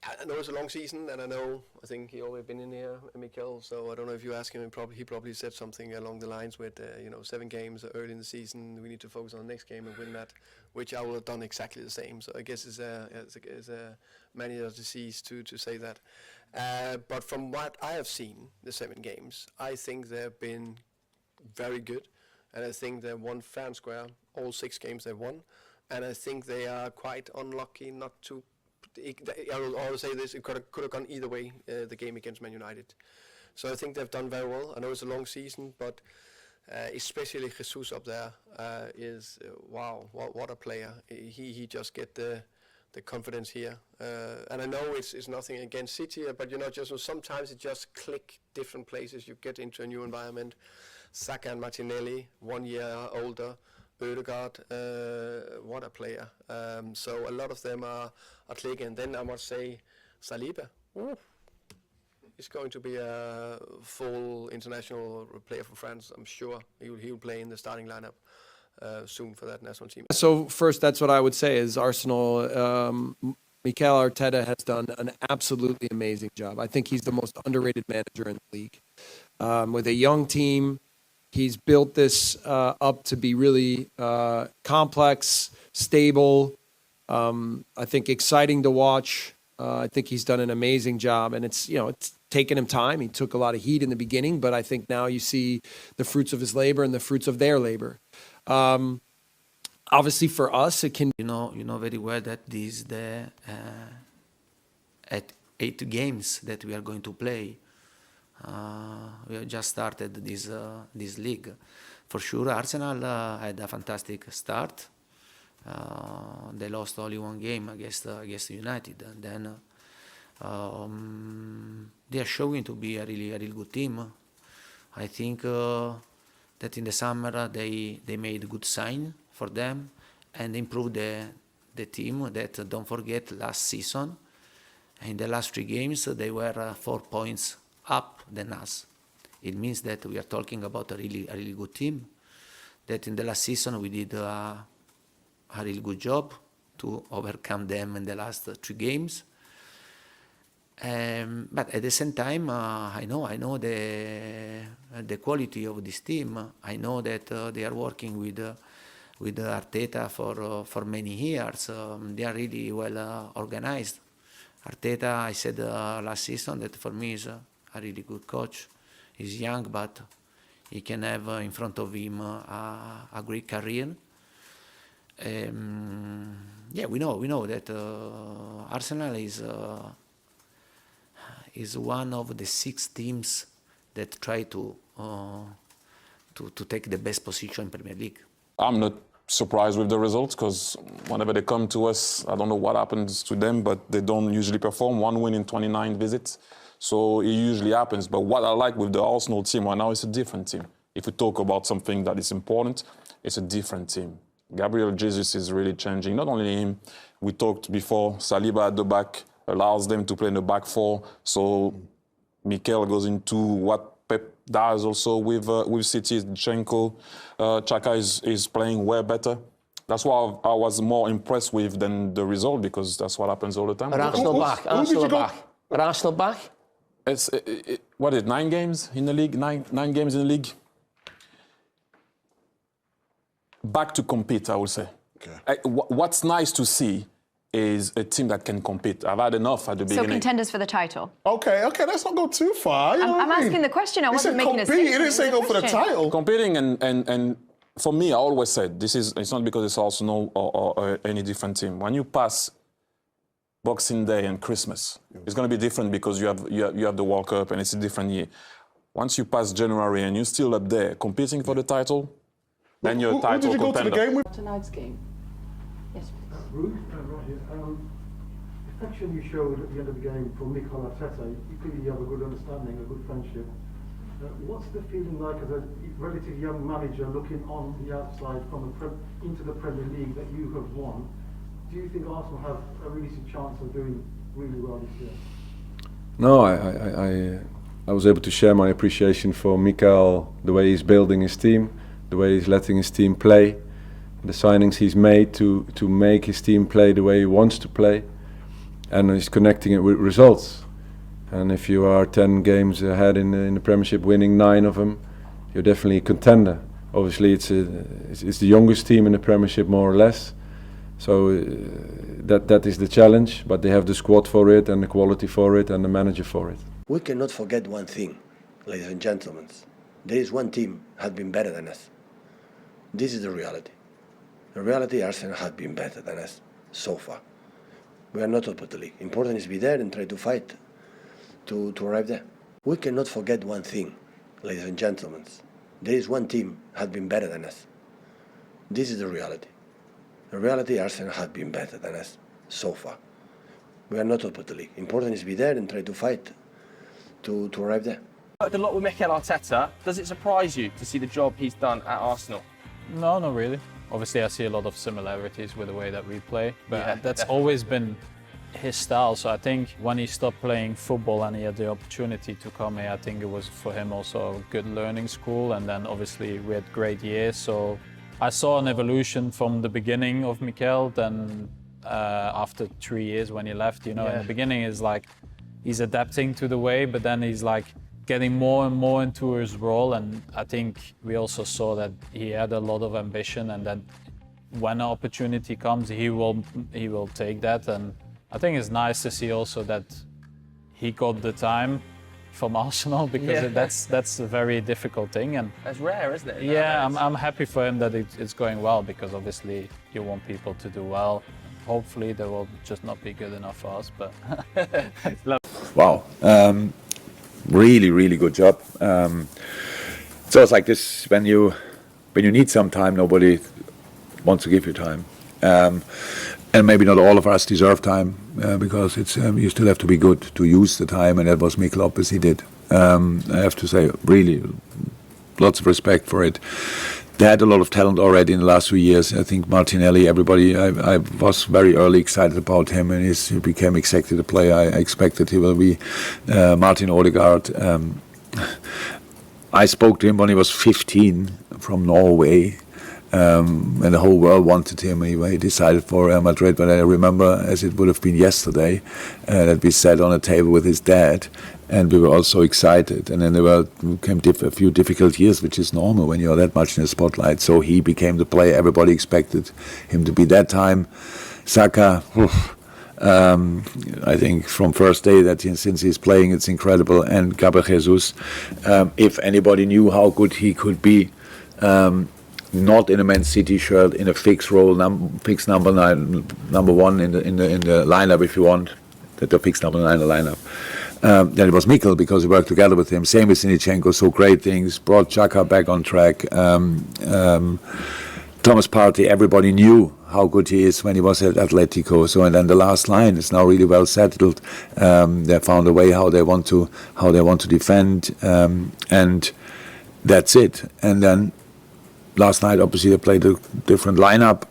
I know it's a long season, and I think he already been in here, Mikel. So I don't know if you ask him, he probably said something along the lines with, 7 games early in the season. We need to focus on the next game and win that, which I would have done exactly the same. So I guess it's a manager's disease to say that. But from what I have seen, the 7 games, I think they've been very good, and I think they won fair and square. All 6 games they won, and I think they are quite unlucky not to. I will always say this: it could have gone either way. The game against Man United, so I think they've done very well. I know it's a long season, but especially Jesus up there is wow! What a player! He just get the confidence here, and I know it's nothing against City, but just sometimes it just click different places. You get into a new environment. Saka and Martinelli, 1 year older. Ødegaard, what a player. So a lot of them are clicking. And then I must say, Saliba is going to be a full international player for France. I'm sure he'll play in the starting lineup soon for that national team. So first, that's what I would say is Arsenal, Mikel Arteta has done an absolutely amazing job. I think he's the most underrated manager in the league. With a young team, he's built this up to be really complex, stable, I think exciting to watch. I think he's done an amazing job, and it's taken him time. He took a lot of heat in the beginning, but I think now you see the fruits of his labor and the fruits of their labor. Obviously for us, it can... You know very well that this the at 8 games that we are going to play. We have just started this league. For sure, Arsenal had a fantastic start. They lost only 1 game against United, and then they are showing to be a really good team. I think that in the summer they made good sign for them and improved the team. That don't forget last season, in the last 3 games they were 4 points up than us. It means that we are talking about a really good team. That in the last season we did a really good job to overcome them in the last 3 games. But at the same time, I know the quality of this team. I know that they are working with Arteta for many years. They are really well organized. Arteta, I said last season that for me is a really good coach. He's young, but he can have in front of him a great career. We know that Arsenal is one of the 6 teams that try to take the best position in Premier League. I'm not surprised with the results because whenever they come to us, I don't know what happens to them, but they don't usually perform. 1 win in 29 visits. So it usually happens. But what I like with the Arsenal team right now is a different team. If we talk about something that is important, it's a different team. Gabriel Jesus is really changing. Not only him, we talked before, Saliba at the back allows them to play in the back 4. So Mikel goes into what Pep does also with City. Zinchenko, Xhaka is playing way better. That's why I was more impressed with than the result, because that's what happens all the time. Are Arsenal back? It's what is it, 9 games in the league? Nine games in the league. Back to compete, I would say. Okay. What's nice to see is a team that can compete. I've had enough at the beginning. So contenders for the title. Okay, let's not go too far. I'm asking the question. I wasn't making a statement. He didn't say go for the title. Competing and for me, I always said it's not because it's Arsenal or any different team. When you pass Boxing Day and Christmas, it's going to be different because you have the World Cup and it's a different year. Once you pass January and you're still up there competing for the title, then you're a title contender. Who did you go to the game with? Tonight's game. Yes. Ruth, right here. The affection you showed at the end of the game for Mikel Arteta, you clearly have a good understanding, a good friendship. What's the feeling like as a relatively young manager looking on the outside into the Premier League that you have won? Do you think Arsenal have a realistic chance of doing really well this year? No, I was able to share my appreciation for Mikel, the way he's building his team, the way he's letting his team play, the signings he's made to make his team play the way he wants to play. and he's connecting it with results. And if you are 10 games ahead in the Premiership, winning 9 of them, you're definitely a contender. Obviously, it's the youngest team in the Premiership, more or less. So that is the challenge, but they have the squad for it, and the quality for it, and the manager for it. We cannot forget one thing, ladies and gentlemen. There is one team has been better than us. This is the reality. The reality, Arsenal has been better than us so far. We are not top of the league. Important is to be there and try to fight to arrive there. We cannot forget one thing, ladies and gentlemen. There is one team has been better than us. This is the reality. The reality, Arsenal has been better than us so far. We are not top of the league. Important is to be there and try to fight to arrive there. Worked a lot with Mikel Arteta. Does it surprise you to see the job he's done at Arsenal? No, not really. Obviously, I see a lot of similarities with the way that we play, but Yeah, that's definitely. always been his style. So I think when he stopped playing football and he had the opportunity to come here, I think it was for him also a good learning school. And then obviously we had great years. So I saw an evolution from the beginning of Mikel. Then after 3 years when he left, in the beginning is like he's adapting to the way, but then he's like getting more and more into his role. And I think we also saw that he had a lot of ambition, and that when an opportunity comes, he will take that. And I think it's nice to see also that he got the time from Arsenal, because that's a very difficult thing. And That's rare, isn't it? yeah, Nowadays? I'm happy for him that it's going well, because obviously you want people to do well. Hopefully they will just not be good enough for us, but Wow. Really, really good job. So it's like this, when you need some time, nobody wants to give you time. And maybe not all of us deserve time, because it's you still have to be good to use the time, and that was Mikel obviously did. I have to say, really, lots of respect for it. They had a lot of talent already in the last 2 years. I think Martinelli, everybody, I was very early excited about him, and he became exactly the player I expected he will be. Martin Odegaard, I spoke to him when he was 15 from Norway, and the whole world wanted him. He decided for Real Madrid, but I remember, as it would have been yesterday, that we sat on a table with his dad, and we were all so excited. And then there came a few difficult years, which is normal when you're that much in the spotlight. So he became the player everybody expected him to be that time. Saka, I think from first day since he's playing, it's incredible. And Gabriel Jesus, if anybody knew how good he could be, not in a Man City shirt, in a fixed role, fixed number 9, number 1 in the lineup, if you want, the fixed number 9 in the lineup. Then it was Mikel, because he worked together with him. Same with Zinchenko, so great things. Brought Xhaka back on track. Thomas Partey, everybody knew how good he is when he was at Atletico. So, and then the last line is now really well settled. They found a way how they want to defend, and that's it. And then last night, obviously, they played a different lineup.